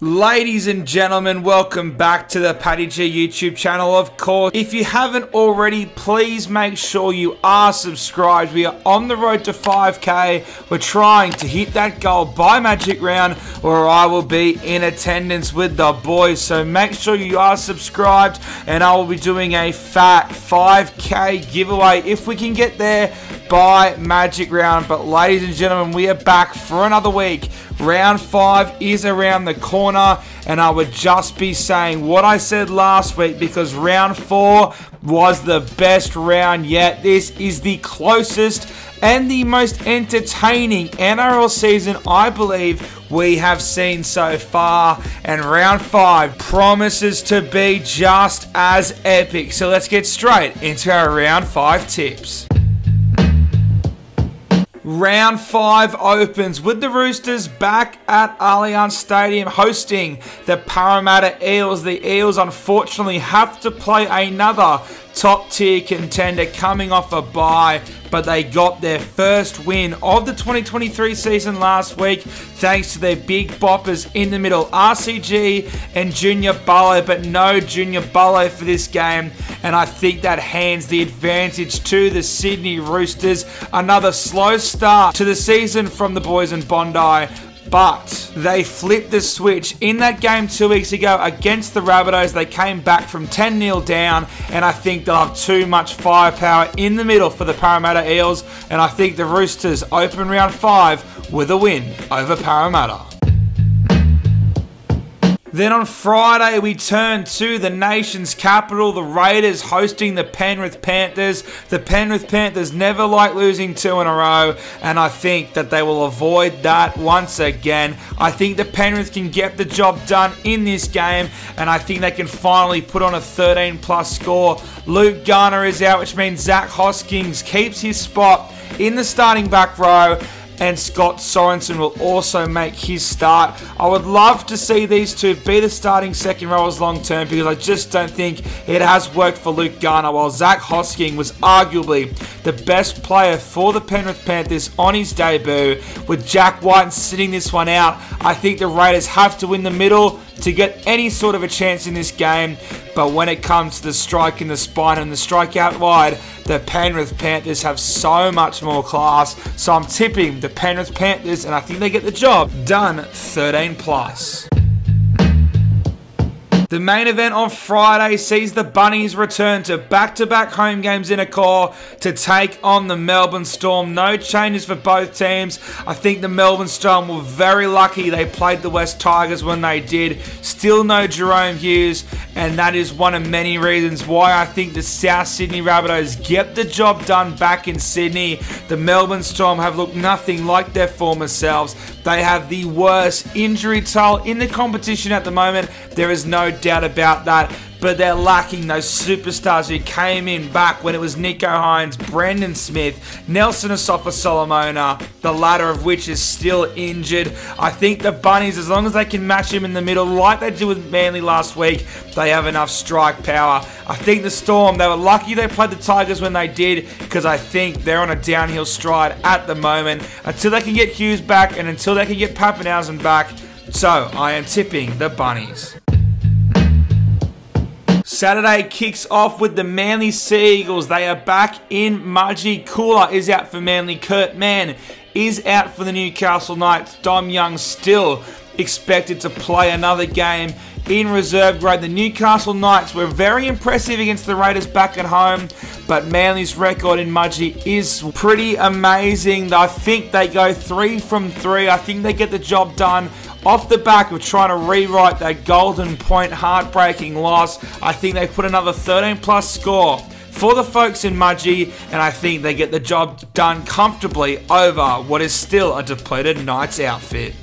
Ladies and gentlemen, welcome back to the Paddy G YouTube channel. Of course, if you haven't already, please make sure you are subscribed. We are on the road to 5K. We're trying to hit that goal by Magic Round, or I will be in attendance with the boys. So make sure you are subscribed, and I will be doing a fat 5K giveaway if we can get there by Magic Round. But ladies and gentlemen, we are back for another week. Round 5 is around the corner, and I would just be saying what I said last week because round 4 was the best round yet. This is the closest and the most entertaining NRL season I believe we have seen so far, and round 5 promises to be just as epic. So let's get straight into our round 5 tips. Round 5 opens with the Roosters back at Allianz Stadium hosting the Parramatta Eels. The Eels unfortunately have to play another top tier contender coming off a bye, but they got their first win of the 2023 season last week thanks to their big boppers in the middle, RCG and Junior Barlow, but no Junior Barlow for this game, and I think that hands the advantage to the Sydney Roosters. Another slow start to the season from the boys in Bondi, but they flipped the switch in that game 2 weeks ago against the Rabbitohs. They came back from 10-0 down, and I think they'll have too much firepower in the middle for the Parramatta Eels, and I think the Roosters open round 5 with a win over Parramatta. Then on Friday, we turn to the nation's capital, the Raiders hosting the Penrith Panthers. The Penrith Panthers never like losing 2 in a row, and I think that they will avoid that once again. I think the Penrith can get the job done in this game, and I think they can finally put on a 13+ score. Luke Garner is out, which means Zach Hoskins keeps his spot in the starting back row, and Scott Sorensen will also make his start. I would love to see these two be the starting second rowers long term because I just don't think it has worked for Luke Garner, while Zach Hoskins was arguably the best player for the Penrith Panthers on his debut. With Jack White sitting this one out, I think the Raiders have to win the middle to get any sort of a chance in this game, but when it comes to the strike in the spine and the strike out wide, the Penrith Panthers have so much more class, so I'm tipping the Penrith Panthers, and I think they get the job done 13+. The main event on Friday sees the Bunnies return to back-to-back home games in a core to take on the Melbourne Storm. No changes for both teams. I think the Melbourne Storm were very lucky they played the West Tigers when they did. Still no Jerome Hughes, and that is one of many reasons why I think the South Sydney Rabbitohs get the job done back in Sydney. The Melbourne Storm have looked nothing like their former selves. They have the worst injury toll in the competition at the moment. There is no doubt about that, but they're lacking those superstars who came in back when it was Nico Hines, Brendan Smith, Nelson Asofa-Solomona, the latter of which is still injured. I think the Bunnies, as long as they can match him in the middle like they did with Manly last week, they have enough strike power. I think the Storm, they were lucky they played the Tigers when they did, because I think they're on a downhill stride at the moment until they can get Hughes back and until they can get Pappenhausen back. So I am tipping the Bunnies. Saturday kicks off with the Manly Sea Eagles. They are back in Mudgee. Cooler is out for Manly. Kurt Mann is out for the Newcastle Knights. Dom Young still expected to play another game in reserve grade. The Newcastle Knights were very impressive against the Raiders back at home, but Manly's record in Mudgee is pretty amazing. I think they go 3 from 3. I think they get the job done off the back of trying to rewrite that Golden Point heartbreaking loss. I think they put another 13+ score for the folks in Mudgee, and I think they get the job done comfortably over what is still a depleted Knights outfit.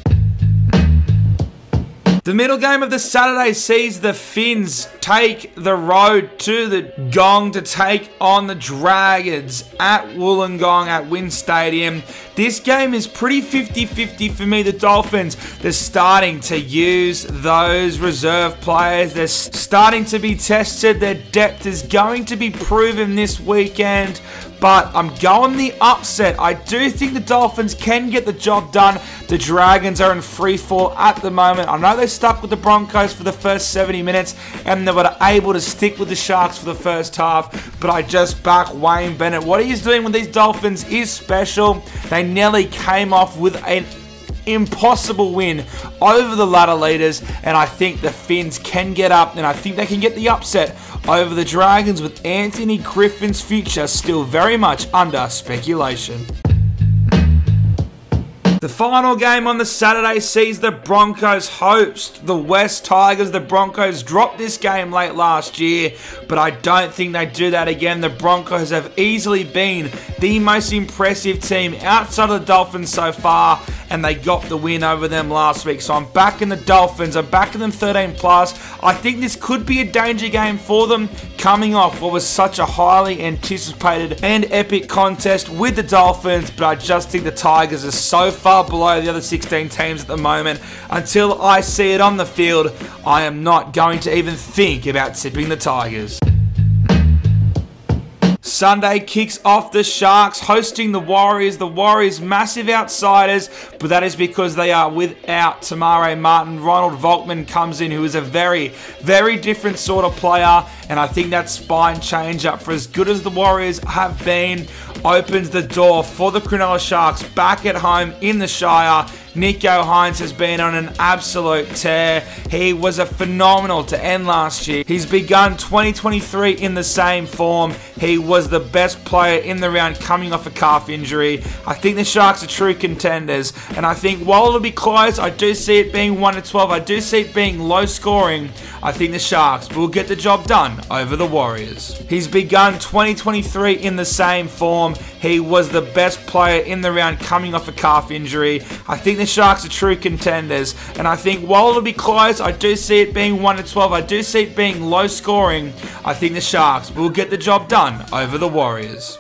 The middle game of the Saturday sees the Finns take the road to the Gong to take on the Dragons at Wollongong at Wynn Stadium. This game is pretty 50-50 for me. The Dolphins, they're starting to use those reserve players. They're starting to be tested. Their depth is going to be proven this weekend. but I'm going the upset. I do think the Dolphins can get the job done. The Dragons are in free fall at the moment. I know they stuck with the Broncos for the first 70 minutes and they were able to stick with the Sharks for the first half, but I just back Wayne Bennett. What he's doing with these Dolphins is special. They nearly came off with an impossible win over the ladder leaders, and I think the Finns can get up, and I think they can get the upset over the Dragons, with Anthony Griffin's future still very much under speculation. The final game on the Saturday sees the Broncos host the West Tigers. The Broncos dropped this game late last year, but I don't think they do that again. The Broncos have easily been the most impressive team outside of the Dolphins so far, and they got the win over them last week. So I'm backing the Dolphins. I'm backing them 13+. I think this could be a danger game for them, coming off what was such a highly anticipated and epic contest with the Dolphins, but I just think the Tigers are so far below the other 16 teams at the moment. Until I see it on the field, I am not going to even think about tipping the Tigers. Sunday kicks off the Sharks hosting the Warriors. The Warriors massive outsiders, but that is because they are without Tamare Martin. Ronald Volkman comes in, who is a very, very different sort of player, and I think that spine change up, for as good as the Warriors have been, opens the door for the Cronulla Sharks back at home in the Shire. Nico Hines has been on an absolute tear. He was a phenomenal to end last year. He's begun 2023 in the same form. He was the best player in the round coming off a calf injury. I think the Sharks are true contenders, and I think while it'll be close, I do see it being 1-12. I do see it being low scoring. I think the Sharks will get the job done over the Warriors. He's begun 2023 in the same form. He was the best player in the round coming off a calf injury. I think the Sharks are true contenders, and I think while it'll be close, I do see it being 1-12. I do see it being low scoring. I think the Sharks will get the job done over the Warriors.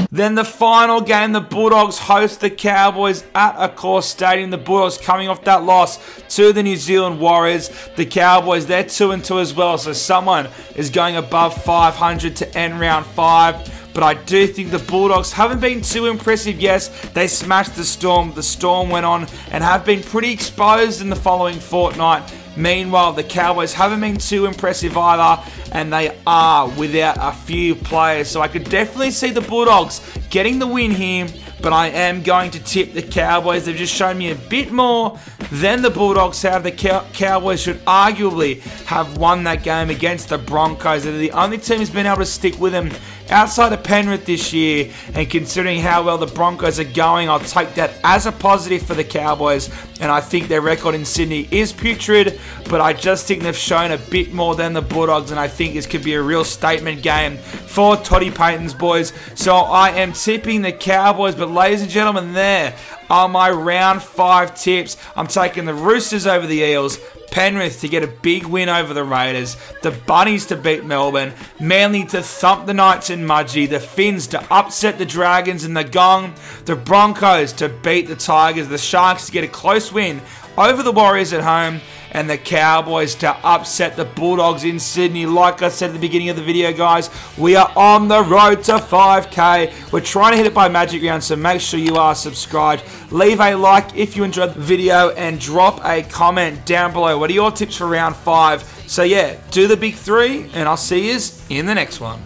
Then the final game, the Bulldogs host the Cowboys at Accor Stadium. The Bulldogs coming off that loss to the New Zealand Warriors. The Cowboys, they're 2-2 as well, so someone is going above 500 to end round 5. But I do think the Bulldogs haven't been too impressive. Yes, they smashed the Storm. The Storm went on and have been pretty exposed in the following fortnight. Meanwhile, the Cowboys haven't been too impressive either, and they are without a few players. So I could definitely see the Bulldogs getting the win here, but I am going to tip the Cowboys. They've just shown me a bit more than the Bulldogs have. The Cowboys should arguably have won that game against the Broncos. They're the only team who's been able to stick with them outside of Penrith this year, and considering how well the Broncos are going, I'll take that as a positive for the Cowboys, and I think their record in Sydney is putrid, but I just think they've shown a bit more than the Bulldogs, and I think this could be a real statement game for Toddy Payton's boys. So I am tipping the Cowboys, but ladies and gentlemen, there are my round 5 tips. I'm taking the Roosters over the Eels, Penrith to get a big win over the Raiders, the Bunnies to beat Melbourne, Manly to thump the Knights in Mudgee, the Finns to upset the Dragons in the Gong, the Broncos to beat the Tigers, the Sharks to get a close win over the Warriors at home, and the Cowboys to upset the Bulldogs in Sydney. Like I said at the beginning of the video, guys, we are on the road to 5K. We're trying to hit it by magic round, so make sure you are subscribed. Leave a like if you enjoyed the video, and drop a comment down below. What are your tips for round 5? So yeah, do the big 3, and I'll see you in the next one.